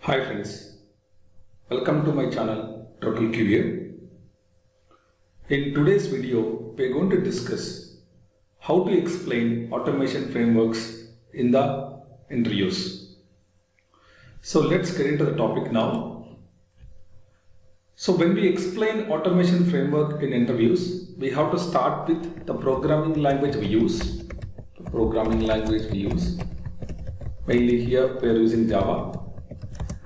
Hi friends, welcome to my channel Total QA. In today's video, we are going to discuss how to explain automation frameworks in the interviews. So let's get into the topic now. So when we explain automation framework in interviews, we have to start with the programming language we use. Mainly here we are using Java.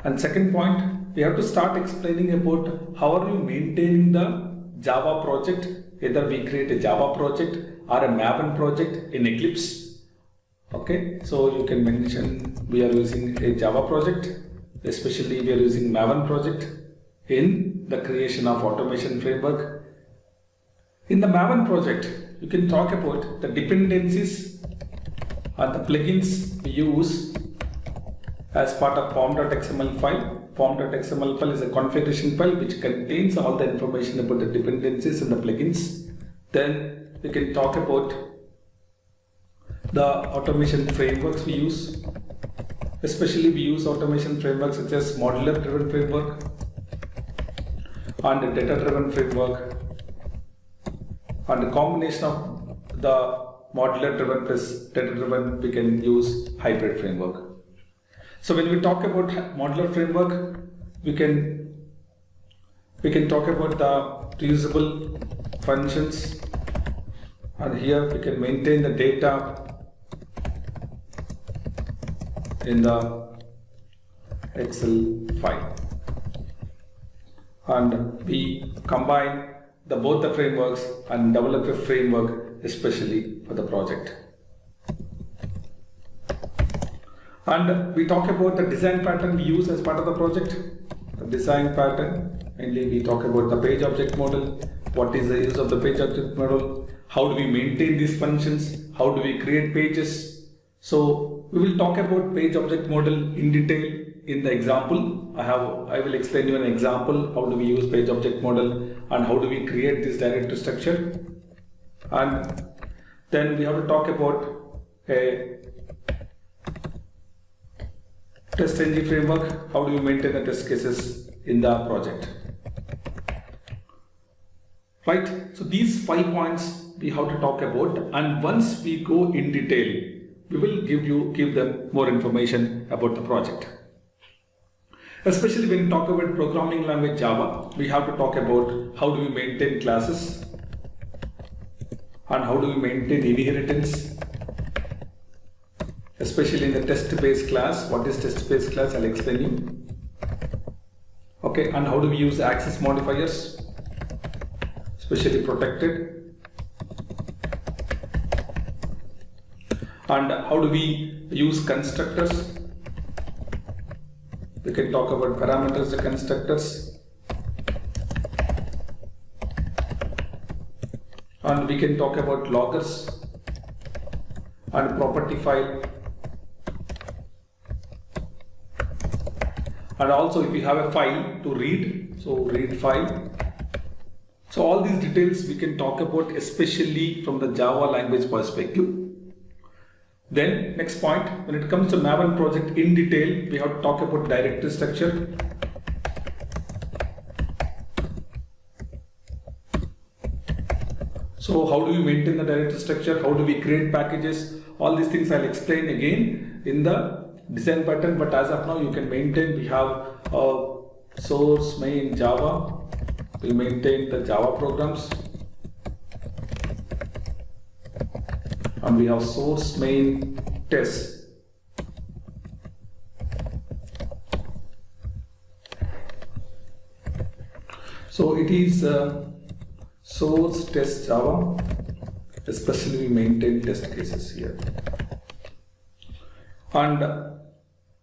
And second point, we have to start explaining about how are you maintaining the Java project. Either we create a Java project or a Maven project in Eclipse. Okay, so you can mention we are using a Java project, especially we are using Maven project in the creation of automation framework. In the Maven project, you can talk about the dependencies and the plugins we use as part of form.xml file. Form.xml file is a configuration file which contains all the information about the dependencies and the plugins. Then we can talk about the automation frameworks we use. Especially we use automation frameworks such as modular driven framework and data driven framework, and the combination of the modular driven plus data driven we can use hybrid framework. So when we talk about modular framework, we can talk about the reusable functions, and here we can maintain the data in the Excel file, and we combine both the frameworks and develop a framework especially for the project. And we talk about the design pattern we use as part of the project. The design pattern, mainly we talk about the page object model. What is the use of the page object model? How do we maintain these functions? How do we create pages? So we will talk about page object model in detail in the example. I will explain you an example. How do we use page object model and how do we create this directory structure? And then we have to talk about a TestNG framework. How do you maintain the test cases in the project? Right. So these 5 points we have to talk about, and once we go in detail, we will give them more information about the project. Especially when we talk about programming language Java, we have to talk about how do we maintain classes and how do we maintain inheritance. Especially in the test-based class. What is test-based class? I'll explain you. Okay, and how do we use access modifiers, especially protected, and how do we use constructors? We can talk about parameters, the constructors, and we can talk about loggers and property file. And also if we have a file to read, so read file. So all these details we can talk about, especially from the Java language perspective. Then next point, when it comes to Maven project in detail, we have to talk about directory structure. So how do we maintain the directory structure? How do we create packages? All these things I'll explain again in the design pattern, but as of now you can maintain, we have source main Java, we maintain the Java programs, and we have source main test. So it is source test Java, especially we maintain test cases here. And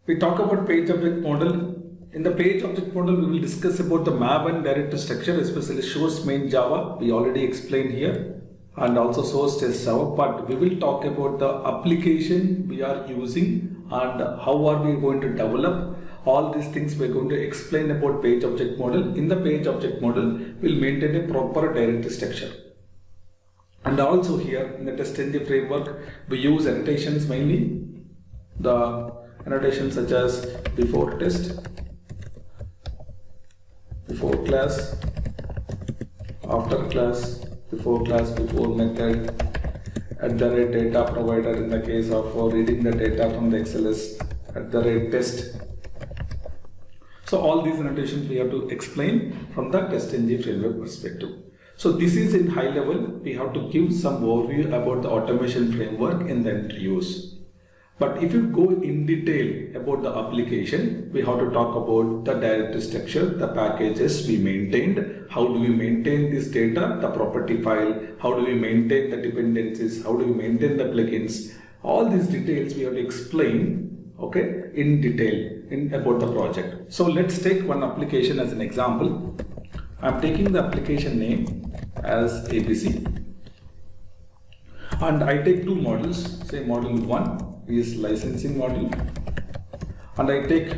we talk about page object model. In the page object model, we will discuss about the Maven directory structure, especially source main Java. We already explained here, and also source test Java. But we will talk about the application we are using and how are we going to develop. All these things we are going to explain about page object model. In the page object model, we will maintain a proper directory structure. And also here in the TestNG framework, we use annotations mainly. The annotations such as before test, class, after class, before method, @data provider in the case of reading the data from the XLS, @test. So all these annotations we have to explain from the TestNG framework perspective. So this is in high level. We have to give some overview about the automation framework in the interviews. But if you go in detail about the application, we have to talk about the directory structure, the packages we maintained, how do we maintain this data, the property file, how do we maintain the dependencies, how do we maintain the plugins. All these details we have to explain, okay, in detail about the project. So let's take one application as an example. I'm taking the application name as ABC and I take two modules. Say module 1 is licensing module and I take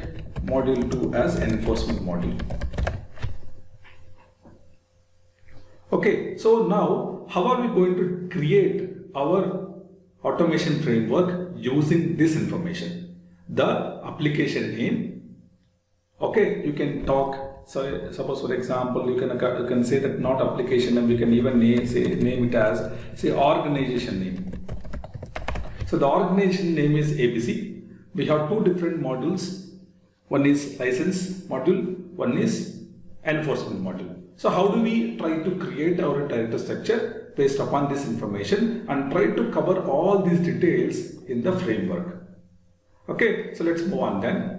module 2 as enforcement module. Okay, so now how are we going to create our automation framework using this information? The application name, okay, you can talk. So suppose for example, you can say that not application name, we can even name it as say organization name. So the organization name is ABC. We have two different modules. One is license module, one is enforcement module. So how do we try to create our directory structure based upon this information and try to cover all these details in the framework? Okay, so let's move on then.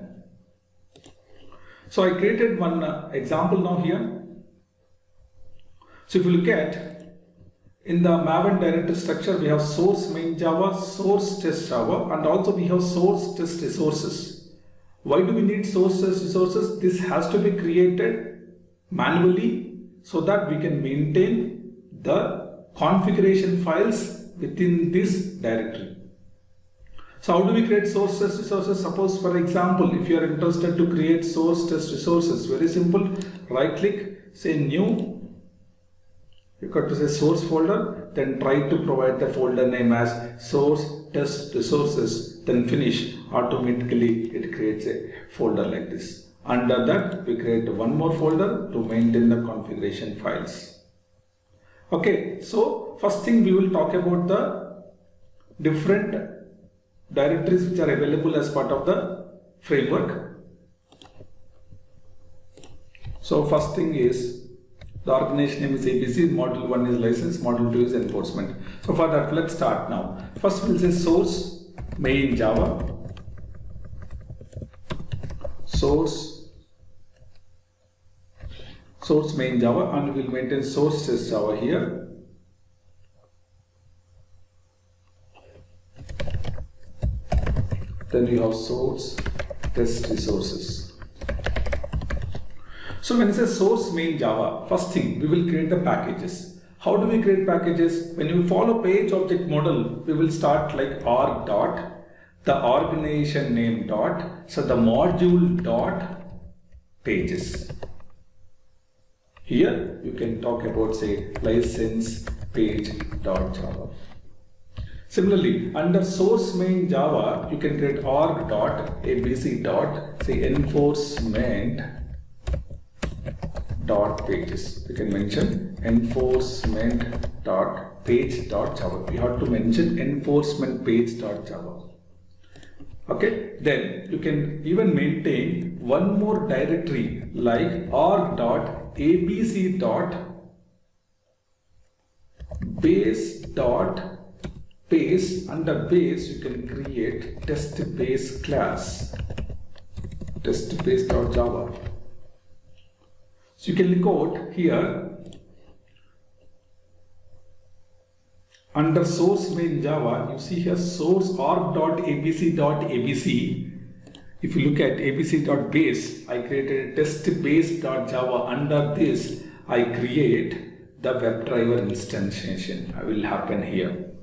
So I created one example now here. So if you look at in the Maven directory structure, we have source main Java, source test Java, and also we have source test resources. Why do we need source test resources? This has to be created manually so that we can maintain the configuration files within this directory. So how do we create source test resources? Suppose for example, if you are interested to create source test resources, very simple, right click, say new, you got to say source folder, then try to provide the folder name as source test resources, then finish. Automatically it creates a folder like this. Under that we create one more folder to maintain the configuration files. Okay, so first thing we will talk about the different directories which are available as part of the framework. So first thing is the organization name is ABC, module 1 is license, module 2 is enforcement. So for that, let's start now. First we'll say source main Java, source main Java, and we'll maintain source test Java here. Then you have source test resources. So when it says source main Java, first thing we will create the packages. How do we create packages? When you follow page object model, we will start like org dot, the organization name dot, so the module dot pages. Here you can talk about say license page dot Java. Similarly, under source main Java, you can create org dot abc dot say enforcement dot pages. You can mention enforcement dot page dot Java. You have to mention enforcement page dot Java. Okay, then you can even maintain one more directory like org dot abc dot base dot base. Under base you can create test base class, test base dot Java. So you can look out here under source main Java, you see here source org.abc.abc. If you look at abc.base, I created a test base.java. Under this, I create the WebDriver instantiation. Will happen here.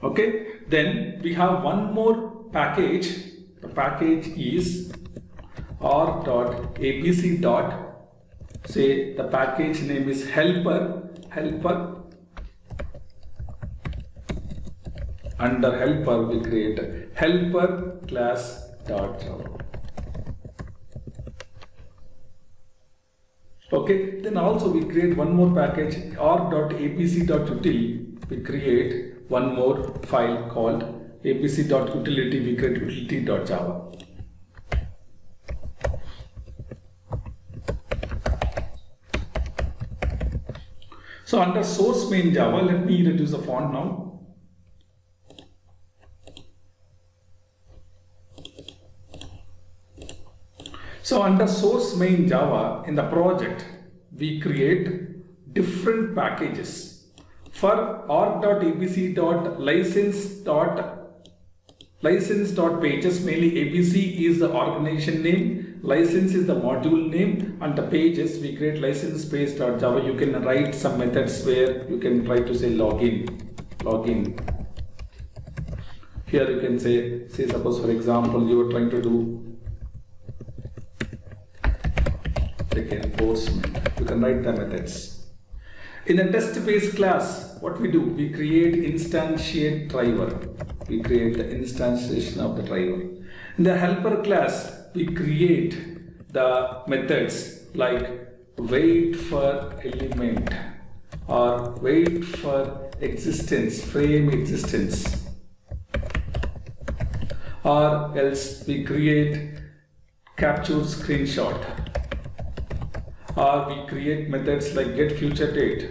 Okay, then we have one more package. The package is org.abc. Say the package name is helper. Under helper we create helper class.java. Okay, then also we create one more package org.apc.util. We create one more file called apc.utility. We create utility.java. So under source main Java, let me reduce the font now. So under source main Java in the project, we create different packages for org.apc.license.pages. Mainly ABC is the organization name, license is the module name, and the pages we create license page.java. You can write some methods where you can try to say login. Here you can say suppose for example you are trying to do enforcement. You can write the methods. In the test base class, what we do? We create instantiate driver. We create the instantiation of the driver. In the helper class, we create the methods like wait for element or wait for existence, frame existence, or else we create capture screenshot, or we create methods like get future date.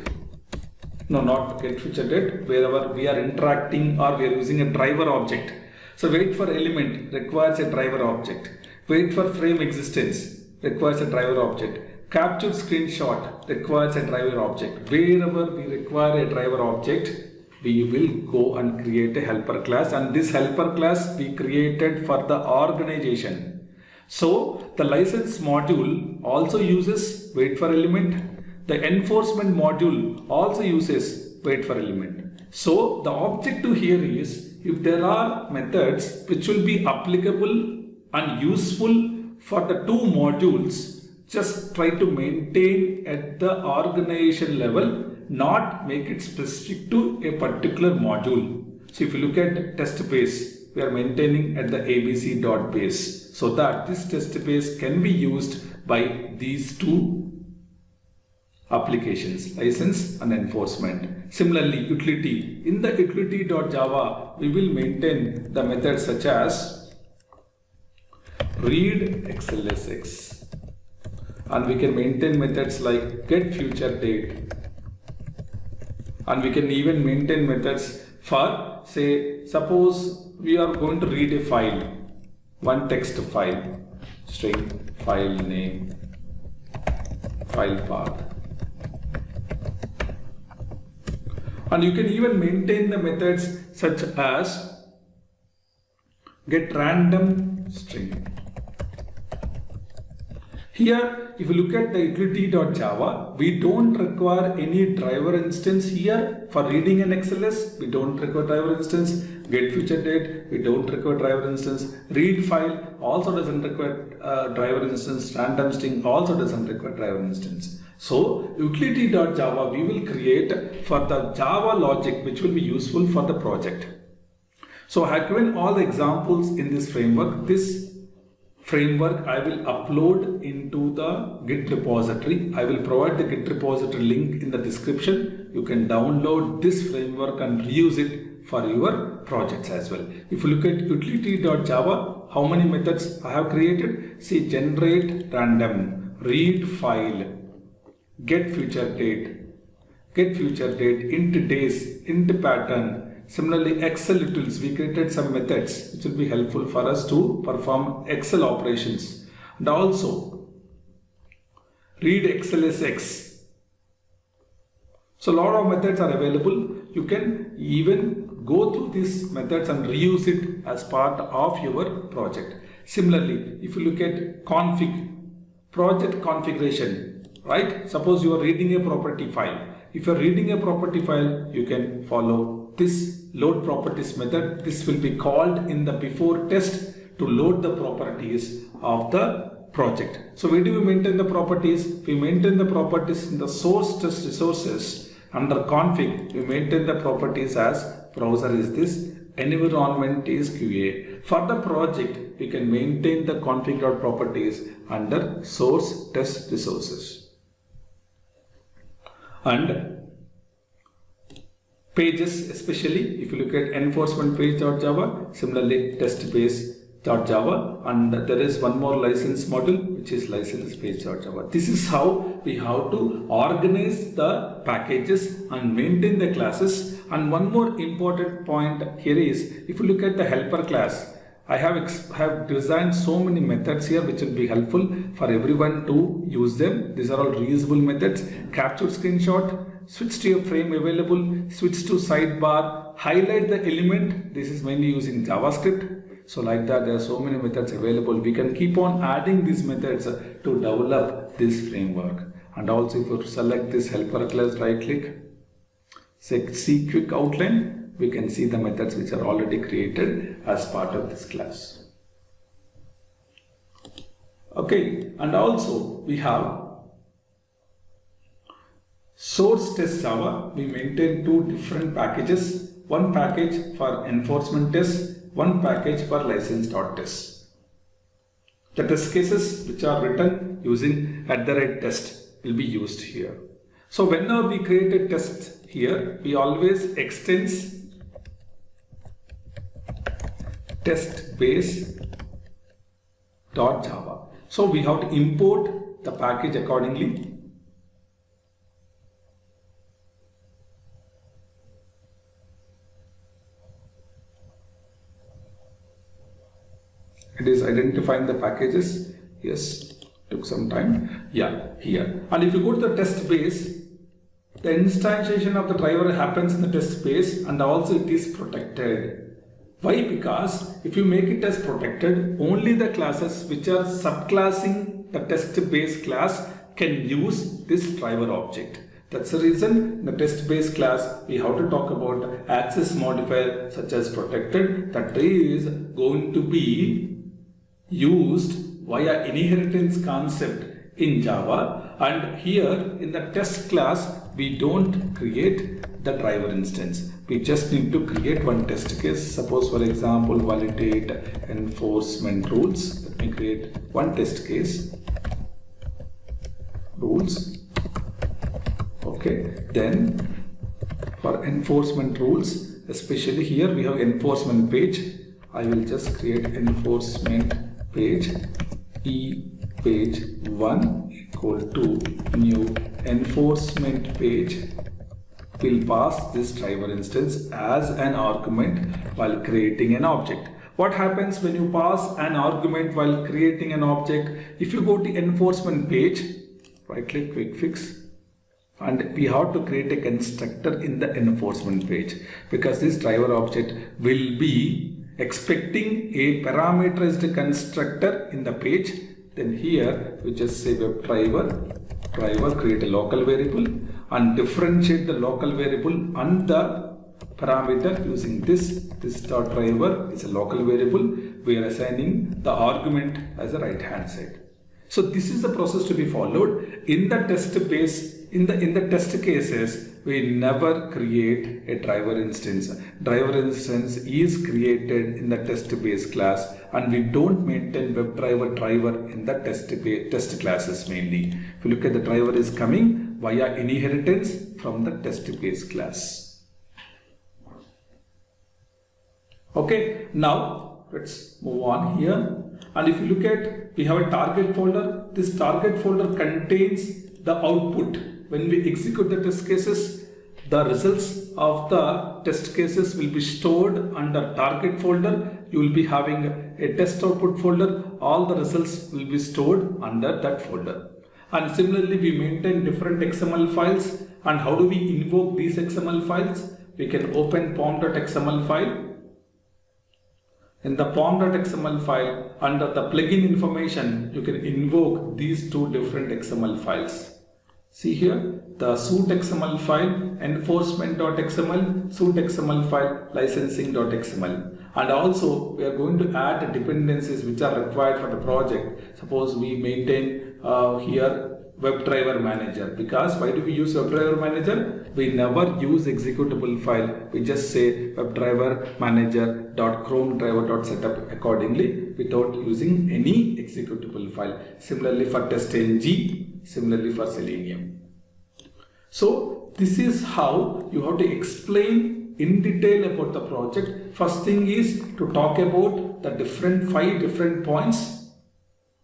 No, not get future date, wherever we are interacting or we are using a driver object. So wait for element requires a driver object. Wait for frame existence requires a driver object. Capture screenshot requires a driver object. Wherever we require a driver object, we will go and create a helper class, and this helper class we created for the organization. So the license module also uses wait for element. The enforcement module also uses wait for element. So the objective here is, if there are methods which will be applicable and useful for the two modules, just try to maintain at the organization level, not make it specific to a particular module. So if you look at test base, we are maintaining at the abc.base, so that this test base can be used by these two applications, license and enforcement. Similarly, utility. In the utility.java, we will maintain the methods such as read xlsx, and we can maintain methods like get future date, and we can even maintain methods for, say, suppose we are going to read a file, one text file, string, file name, file path, and you can even maintain the methods such as get random string. Here, if you look at the utility.java, we don't require any driver instance here for reading an XLS. We don't require driver instance. Get future date, we don't require driver instance. Read file also doesn't require driver instance. Random string also doesn't require driver instance. So utility.java we will create for the Java logic which will be useful for the project. So I have given all the examples in this framework. This framework I will upload into the Git repository. I will provide the Git repository link in the description. You can download this framework and reuse it for your projects as well. If you look at utility.java, how many methods I have created? See, generate random, read file, get future date, int days, int pattern. Similarly, Excel utils, we created some methods which will be helpful for us to perform Excel operations. And also, read xlsx. So a lot of methods are available. You can even go through these methods and reuse it as part of your project. Similarly, if you look at config, project configuration, right? Suppose you are reading a property file. If you are reading a property file, you can follow this load properties method. This will be called in the before test to load the properties of the project. So where do we maintain the properties? We maintain the properties in the source test resources. Under config, we maintain the properties as browser is this, environment is QA. For the project, we can maintain the config.properties under source test resources. And pages, especially if you look at enforcement page.java, similarly test base.java, and there is one more license module which is license page.java. This is how we have to organize the packages and maintain the classes. And one more important point here is, if you look at the helper class, I have designed so many methods here which will be helpful for everyone to use them. These are all reusable methods. Capture screenshot, switch to your frame available, switch to sidebar, highlight the element. This is mainly using JavaScript. So like that, there are so many methods available. We can keep on adding these methods to develop this framework. And also if you select this helper class, right click, say see quick outline, we can see the methods which are already created as part of this class. Okay, and also we have source test Java. We maintain two different packages, one package for enforcement test, one package for license.test. The test cases which are written using @test will be used here. So whenever we create a test here, we always extends test base.java. So we have to import the package accordingly. It is identifying the packages. Yes, took some time. Yeah, here. And if you go to the test base, the instantiation of the driver happens in the test base, and also it is protected. Why? Because if you make it as protected, only the classes which are subclassing the test base class can use this driver object. That's the reason in the test base class we have to talk about access modifier such as protected, that is going to be used via inheritance concept in Java. And here in the test class we don't create the driver instance. We just need to create one test case. Suppose for example validate enforcement rules. Let me create one test case. Rules. Okay, then for enforcement rules, especially here we have enforcement page. I will just create enforcement page page 1 equal to new enforcement page. Will pass this driver instance as an argument while creating an object. What happens when you pass an argument while creating an object? If you go to enforcement page, right click, quick fix, and we have to create a constructor in the enforcement page, because this driver object will be expecting a parameterized constructor in the page. Then here we just say web driver, create a local variable and differentiate the local variable and the parameter using this dot driver is a local variable. We are assigning the argument as a right hand side. So this is the process to be followed in the test base. In the test cases, we never create a driver instance. Driver instance is created in the test base class, and we don't maintain web driver in the test classes mainly. If you look at the driver is coming via inheritance from the test base class. Okay, now let's move on here. And if you look at, we have a target folder. This target folder contains the output. When we execute the test cases, the results of the test cases will be stored under target folder. You will be having a test output folder. All the results will be stored under that folder. And similarly, we maintain different XML files. And how do we invoke these XML files? We can open pom.xml file. In the pom.xml file, under the plugin information, you can invoke these two different XML files. See here, the suit XML file, enforcement.xml, suit XML file, licensing.xml. And also, we are going to add dependencies which are required for the project. Suppose we maintain here WebDriver Manager. Because why do we use WebDriver Manager? We never use executable file. We just say WebDriver Manager.ChromeDriver.setup accordingly without using any executable file. Similarly for TestNG, similarly for Selenium. So this is how you have to explain in detail about the project. First thing is to talk about the five different points.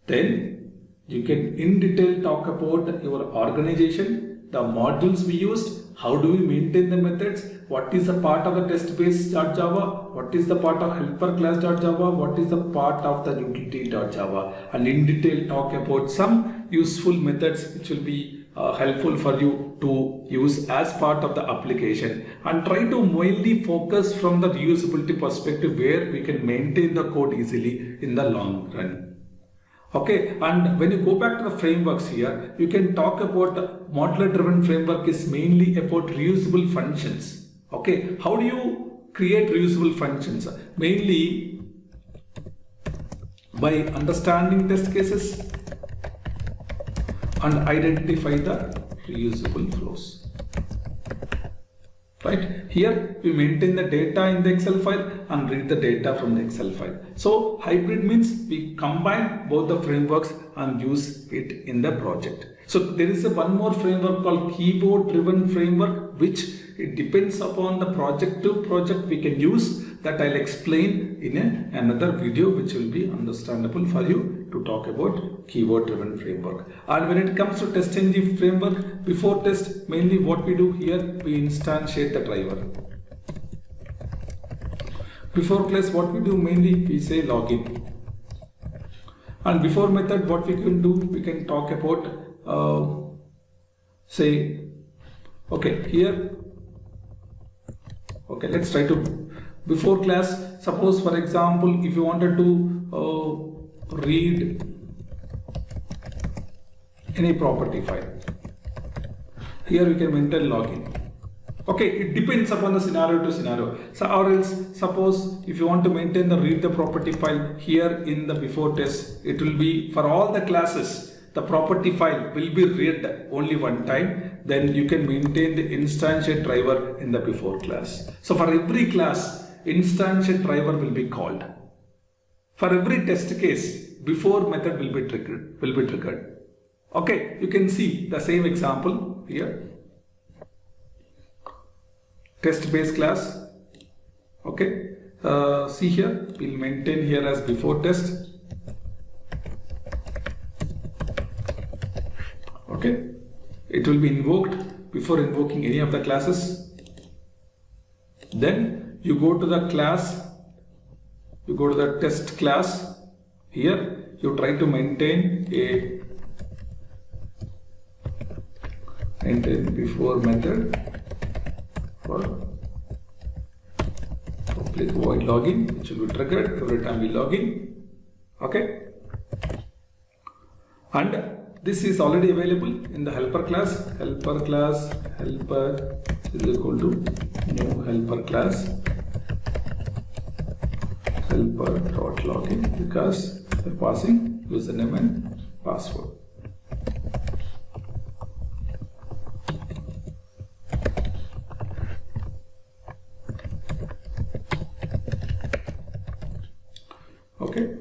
Then you can in detail talk about your organization, the modules we used, how do we maintain the methods, what is the part of the test-based.java, what is the part of helper class.java, what is the part of the utility.java, and in detail talk about some useful methods which will be helpful for you to use as part of the application, and try to mainly focus from the reusability perspective where we can maintain the code easily in the long run. Okay, and when you go back to the frameworks here, you can talk about modular driven framework is mainly about reusable functions. Okay, how do you create reusable functions? Mainly by understanding test cases and identify the reusable flows. Right, here we maintain the data in the Excel file and read the data from the Excel file. So hybrid means we combine both the frameworks and use it in the project. So there is one more framework called keyword driven framework, which it depends upon the project to project we can use. That I'll explain in another video, which will be understandable for you to talk about keyword driven framework. And when it comes to TestNG framework, before test, mainly what we do here, we instantiate the driver. Before class, what we do mainly, we say login. And before method, what we can do, we can talk about say, okay, here, okay, let's try to before class. Suppose for example, if you wanted to read any property file, here we can maintain login. Okay, it depends upon the scenario to scenario. So or else, suppose if you want to maintain the read the property file, here in the before test, it will be for all the classes, the property file will be read only one time. Then you can maintain the instantiate driver in the before class. So for every class, instantiate driver will be called. For every test case, before method will be triggered. Okay, you can see the same example here. Test base class. Okay, see here, we'll maintain here as before test. Okay, it will be invoked before invoking any of the classes. Then you go to the class, you go to the test class. Here you try to maintain before method for public void login, which will be triggered every time we log in. Okay, and this is already available in the helper class. Helper class helper is equal to new helper class helper.login, because we're passing username and password. Okay.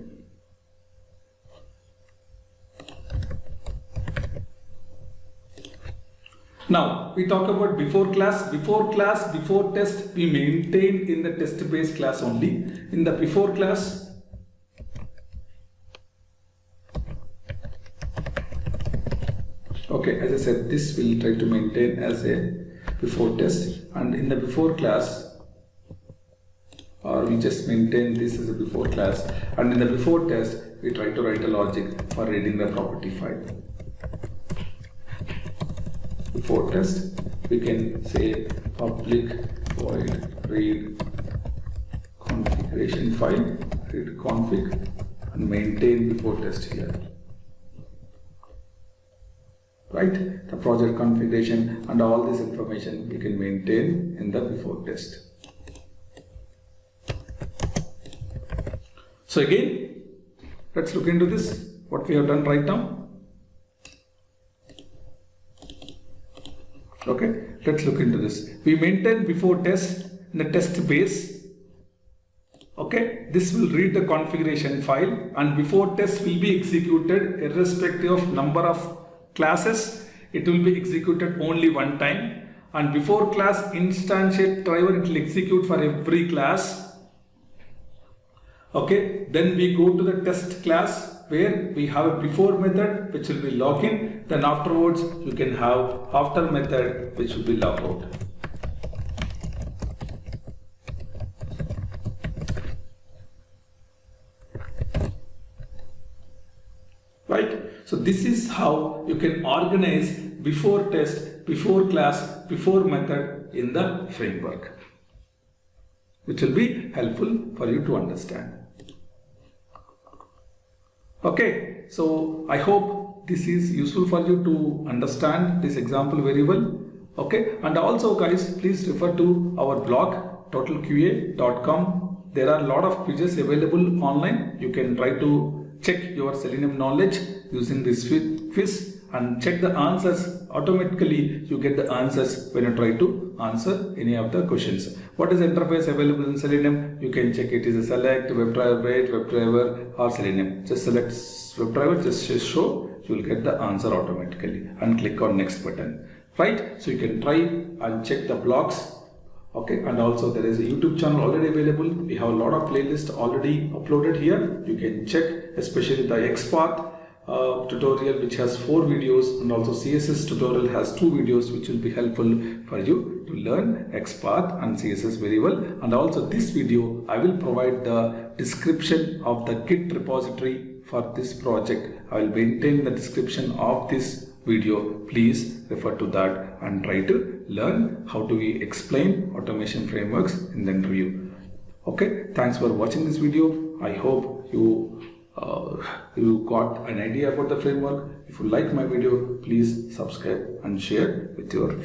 Now we talk about before class, before test, we maintain in the test based class only. In the before class, okay, as I said, this will try to maintain as a before test, and in the before class, or we just maintain this as a before class, and in the before test, we try to write a logic for reading the property file. Before test, we can say public void read configuration file, read config, and maintain before test here. Right? The project configuration and all this information we can maintain in the before test. So again, let's look into this, what we have done right now. Okay, let's look into this. We maintain before test in the test base. Okay, this will read the configuration file, and before test will be executed irrespective of number of classes, it will be executed only one time, and before class instantiate driver, it will execute for every class. Okay, then we go to the test class where we have a before method which will be login, then afterwards you can have after method which will be logout. Right? So this is how you can organize before test, before class, before method in the framework, which will be helpful for you to understand. Okay, so I hope this is useful for you to understand this example very well. Okay, and also guys, please refer to our blog totalqa.com. There are a lot of quizzes available online. You can try to check your Selenium knowledge using this quiz and check the answers. Automatically you get the answers when you try to answer any of the questions. What is the interface available in Selenium? You can check it is a select, WebDriver, wait, WebDriver or Selenium. Just select WebDriver, just show, you will get the answer automatically and click on next button. Right? So you can try and check the blogs. Okay, and also there is a YouTube channel already available. We have a lot of playlists already uploaded here. You can check, especially the XPath tutorial, which has 4 videos, and also CSS tutorial has 2 videos, which will be helpful for you to learn XPath and CSS very well. And also this video, I will provide the description of the Git repository for this project. I will maintain the description of this video. Please refer to that and try to learn how do we explain automation frameworks in the interview. Okay, thanks for watching this video. I hope you got an idea about the framework. If you like my video, please subscribe and share with your friends.